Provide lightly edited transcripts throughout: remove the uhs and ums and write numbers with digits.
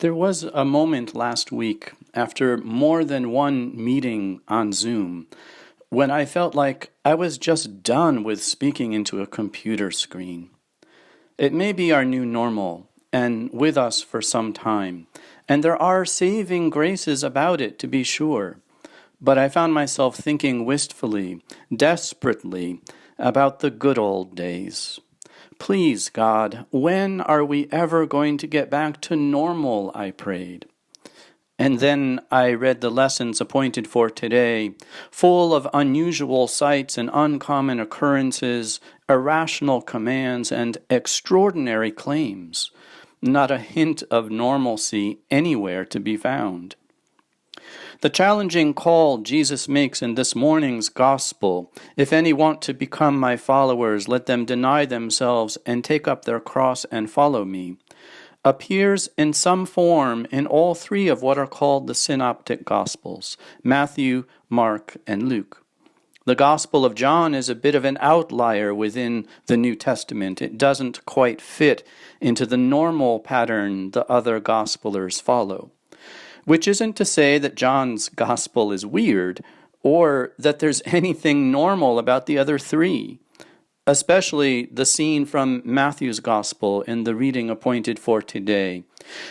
There was a moment last week, after more than one meeting on Zoom, when I felt like I was just done with speaking into a computer screen. It may be our new normal, and with us for some time, and there are saving graces about it, to be sure. But I found myself thinking wistfully, desperately, about the good old days. Please, God, when are we ever going to get back to normal, I prayed. And then I read the lessons appointed for today, full of unusual sights and uncommon occurrences, irrational commands, and extraordinary claims. Not a hint of normalcy anywhere to be found. The challenging call Jesus makes in this morning's gospel, if any want to become my followers, let them deny themselves and take up their cross and follow me, appears in some form in all three of what are called the synoptic gospels, Matthew, Mark, and Luke. The Gospel of John is a bit of an outlier within the New Testament. It doesn't quite fit into the normal pattern the other gospelers follow. Which isn't to say that John's gospel is weird, or that there's anything normal about the other three, especially the scene from Matthew's gospel in the reading appointed for today,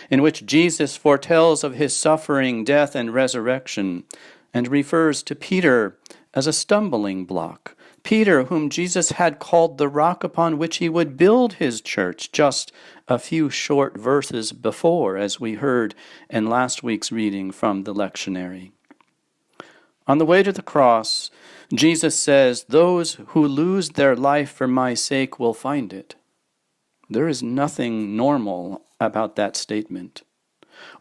in which Jesus foretells of his suffering, death, and resurrection, and refers to Peter as a stumbling block. Peter, whom Jesus had called the rock upon which he would build his church, just a few short verses before, as we heard in last week's reading from the lectionary. On the way to the cross, Jesus says, "Those who lose their life for my sake will find it." There is nothing normal about that statement.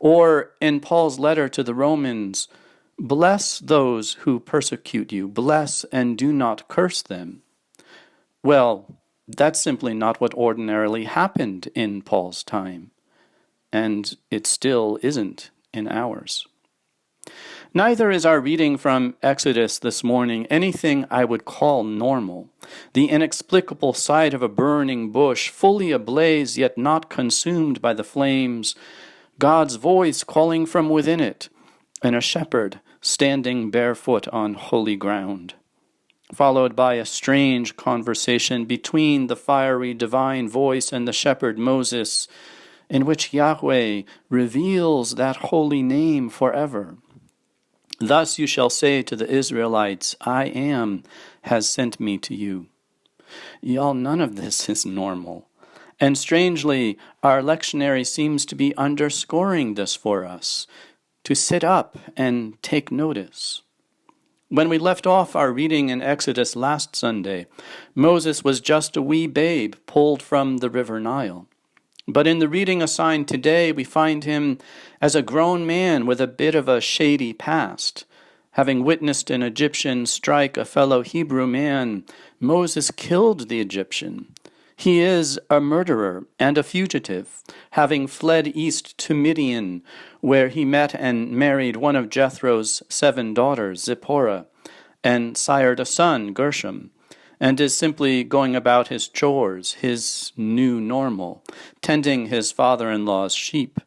Or in Paul's letter to the Romans, "Bless those who persecute you, bless and do not curse them." Well, that's simply not what ordinarily happened in Paul's time, and it still isn't in ours. Neither is our reading from Exodus this morning anything I would call normal. The inexplicable sight of a burning bush, fully ablaze yet not consumed by the flames, God's voice calling from within it, and a shepherd standing barefoot on holy ground, followed by a strange conversation between the fiery divine voice and the shepherd Moses, in which Yahweh reveals that holy name forever. "Thus you shall say to the Israelites, I am has sent me to you." Y'all, none of this is normal. And strangely, our lectionary seems to be underscoring this for us, to sit up and take notice. When we left off our reading in Exodus last Sunday, Moses was just a wee babe pulled from the river Nile. But in the reading assigned today, we find him as a grown man with a bit of a shady past. Having witnessed an Egyptian strike a fellow Hebrew man, Moses killed the Egyptian. He is a murderer and a fugitive, having fled east to Midian, where he met and married one of Jethro's 7 daughters, Zipporah, and sired a son, Gershom, and is simply going about his chores, his new normal, tending his father-in-law's sheep.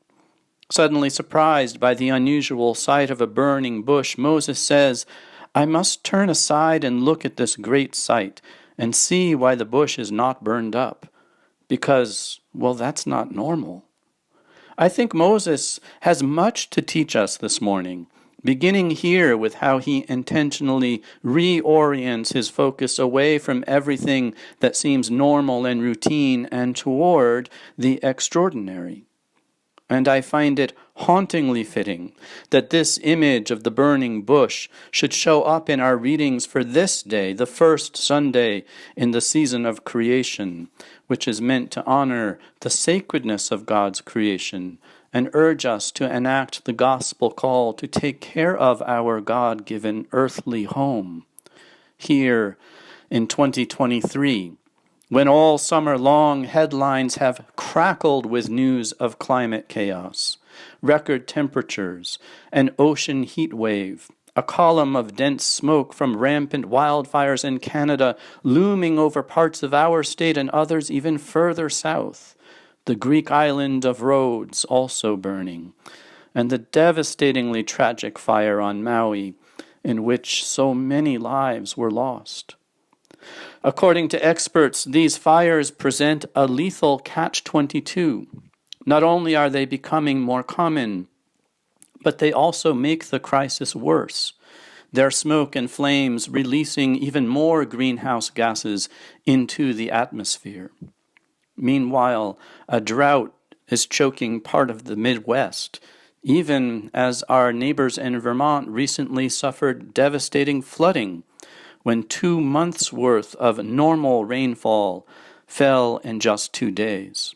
Suddenly surprised by the unusual sight of a burning bush, Moses says, "I must turn aside and look at this great sight, and see why the bush is not burned up, because, well, that's not normal." I think Moses has much to teach us this morning, beginning here with how he intentionally reorients his focus away from everything that seems normal and routine and toward the extraordinary. And I find it hauntingly fitting that this image of the burning bush should show up in our readings for this day, the first Sunday in the season of creation, which is meant to honor the sacredness of God's creation and urge us to enact the gospel call to take care of our God-given earthly home. Here in 2023, when all summer long headlines have crackled with news of climate chaos, record temperatures, an ocean heat wave, a column of dense smoke from rampant wildfires in Canada looming over parts of our state and others even further south, the Greek island of Rhodes also burning, and the devastatingly tragic fire on Maui, in which so many lives were lost. According to experts, these fires present a lethal catch-22. Not only are they becoming more common, but they also make the crisis worse, their smoke and flames releasing even more greenhouse gases into the atmosphere. Meanwhile, a drought is choking part of the Midwest, even as our neighbors in Vermont recently suffered devastating flooding when 2 months' worth of normal rainfall fell in just 2 days.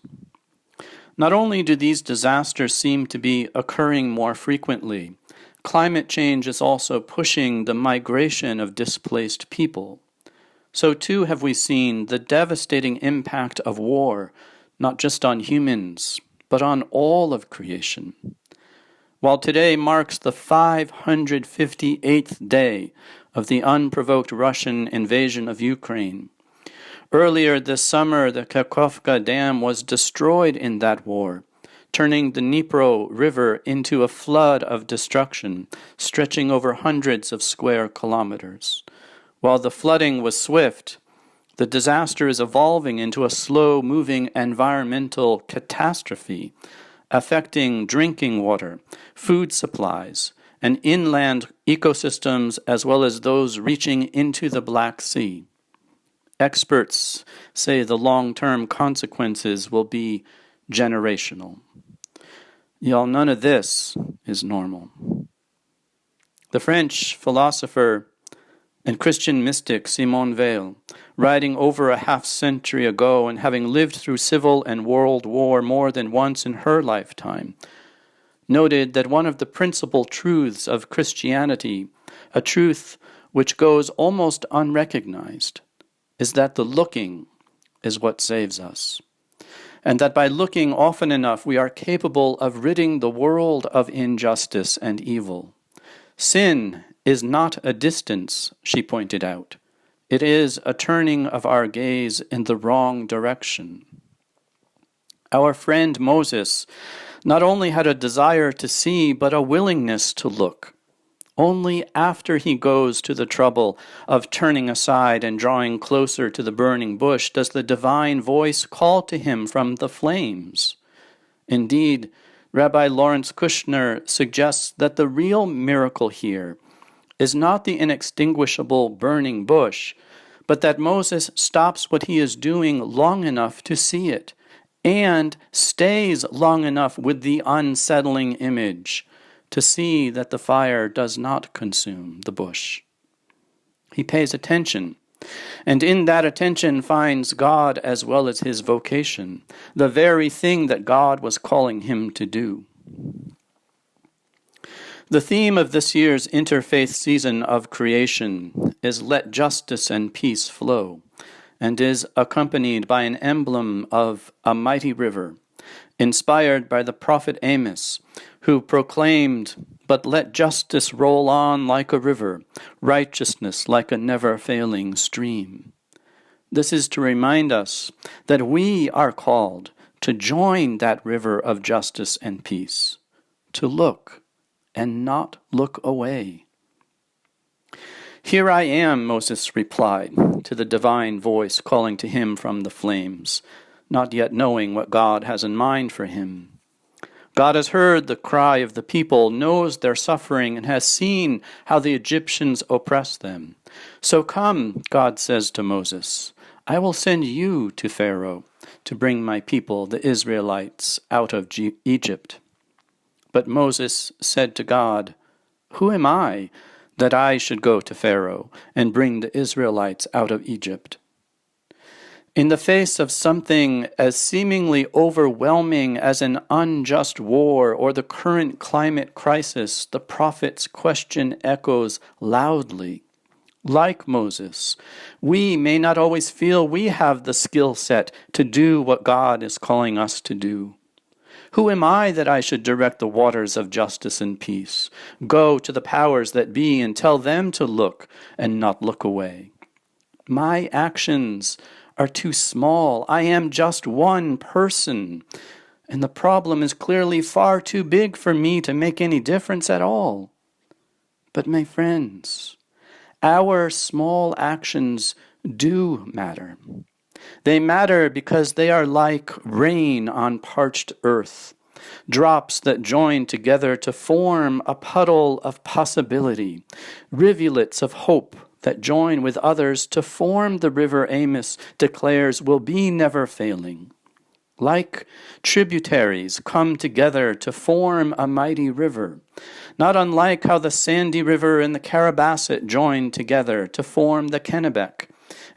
Not only do these disasters seem to be occurring more frequently, climate change is also pushing the migration of displaced people. So too have we seen the devastating impact of war, not just on humans, but on all of creation. While today marks the 558th day of the unprovoked Russian invasion of Ukraine, earlier this summer the Kakhovka Dam was destroyed in that war, turning the Dnipro River into a flood of destruction, stretching over hundreds of square kilometers. While the flooding was swift, the disaster is evolving into a slow-moving environmental catastrophe, affecting drinking water, food supplies, and inland ecosystems as well as those reaching into the Black Sea. Experts say the long-term consequences will be generational. Y'all, none of this is normal. The French philosopher and Christian mystic Simone Weil, writing over a half-century ago and having lived through civil and world war more than once in her lifetime, noted that one of the principal truths of Christianity, a truth which goes almost unrecognized, is that the looking is what saves us, and that by looking often enough we are capable of ridding the world of injustice and evil. Sin is not a distance, she pointed out. It is a turning of our gaze in the wrong direction. Our friend Moses not only had a desire to see, but a willingness to look. Only after he goes to the trouble of turning aside and drawing closer to the burning bush does the divine voice call to him from the flames. Indeed, Rabbi Lawrence Kushner suggests that the real miracle here is not the inextinguishable burning bush, but that Moses stops what he is doing long enough to see it, and stays long enough with the unsettling image to see that the fire does not consume the bush. He pays attention, and in that attention finds God as well as his vocation, the very thing that God was calling him to do. The theme of this year's interfaith season of creation is Let Justice and Peace Flow, and is accompanied by an emblem of a mighty river, inspired by the prophet Amos, who proclaimed, "But let justice roll on like a river, righteousness like a never-failing stream." This is to remind us that we are called to join that river of justice and peace, to look and not look away. "Here I am," Moses replied to the divine voice calling to him from the flames, not yet knowing what God has in mind for him. God has heard the cry of the people, knows their suffering, and has seen how the Egyptians oppress them. "So come," God says to Moses, "I will send you to Pharaoh to bring my people, the Israelites, out of Egypt." But Moses said to God, "Who am I that I should go to Pharaoh and bring the Israelites out of Egypt?" In the face of something as seemingly overwhelming as an unjust war or the current climate crisis, the prophet's question echoes loudly. Like Moses, we may not always feel we have the skill set to do what God is calling us to do. Who am I that I should direct the waters of justice and peace? Go to the powers that be and tell them to look and not look away. My actions are too small. I am just one person, and the problem is clearly far too big for me to make any difference at all. But my friends, our small actions do matter. They matter because they are like rain on parched earth, drops that join together to form a puddle of possibility, rivulets of hope that join with others to form the river Amos declares will be never failing. Like tributaries come together to form a mighty river, not unlike how the Sandy River and the Carabasset join together to form the Kennebec,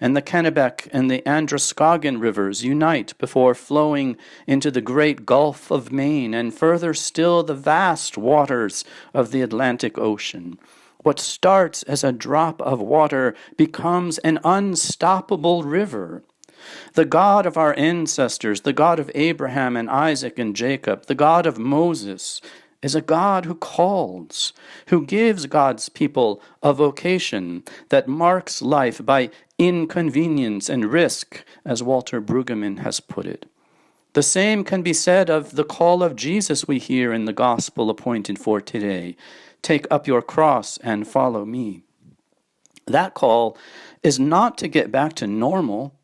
and the Kennebec and the Androscoggin rivers unite before flowing into the great Gulf of Maine and further still the vast waters of the Atlantic Ocean. What starts as a drop of water becomes an unstoppable river. The God of our ancestors, the God of Abraham and Isaac and Jacob, the God of Moses, is a God who calls, who gives God's people a vocation that marks life by inconvenience and risk, as Walter Brueggemann has put it. The same can be said of the call of Jesus we hear in the gospel appointed for today. Take up your cross and follow me. That call is not to get back to normal,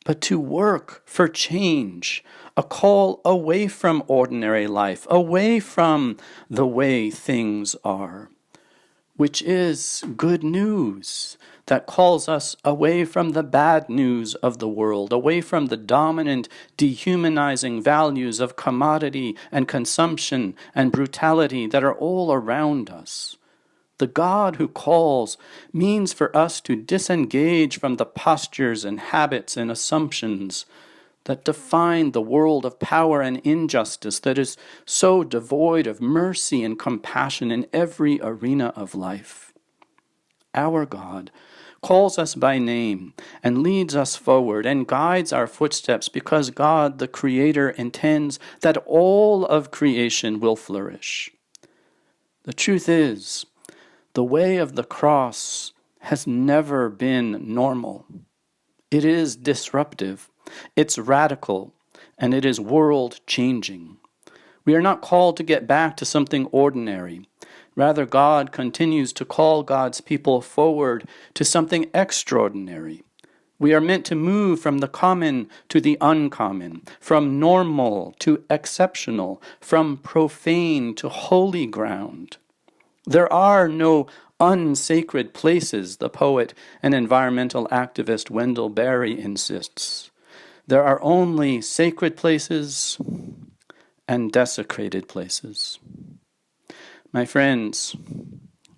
but to work for change, a call away from ordinary life, away from the way things are, which is good news that calls us away from the bad news of the world, away from the dominant, dehumanizing values of commodity and consumption and brutality that are all around us. The God who calls means for us to disengage from the postures and habits and assumptions that define the world of power and injustice that is so devoid of mercy and compassion in every arena of life. Our God calls us by name and leads us forward and guides our footsteps because God, the Creator, intends that all of creation will flourish. The truth is, the way of the cross has never been normal. It is disruptive, it's radical, and it is world-changing. We are not called to get back to something ordinary. Rather, God continues to call God's people forward to something extraordinary. We are meant to move from the common to the uncommon, from normal to exceptional, from profane to holy ground. There are no unsacred places, the poet and environmental activist Wendell Berry insists. There are only sacred places and desecrated places. My friends,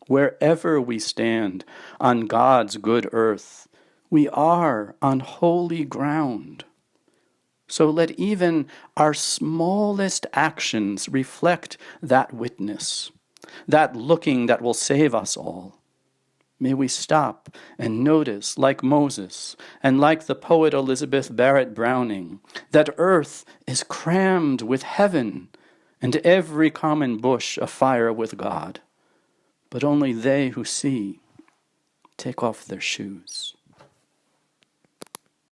wherever we stand on God's good earth, we are on holy ground. So let even our smallest actions reflect that witness, that looking that will save us all. May we stop and notice, like Moses and like the poet Elizabeth Barrett Browning, that earth is crammed with heaven and every common bush afire with God. But only they who see take off their shoes.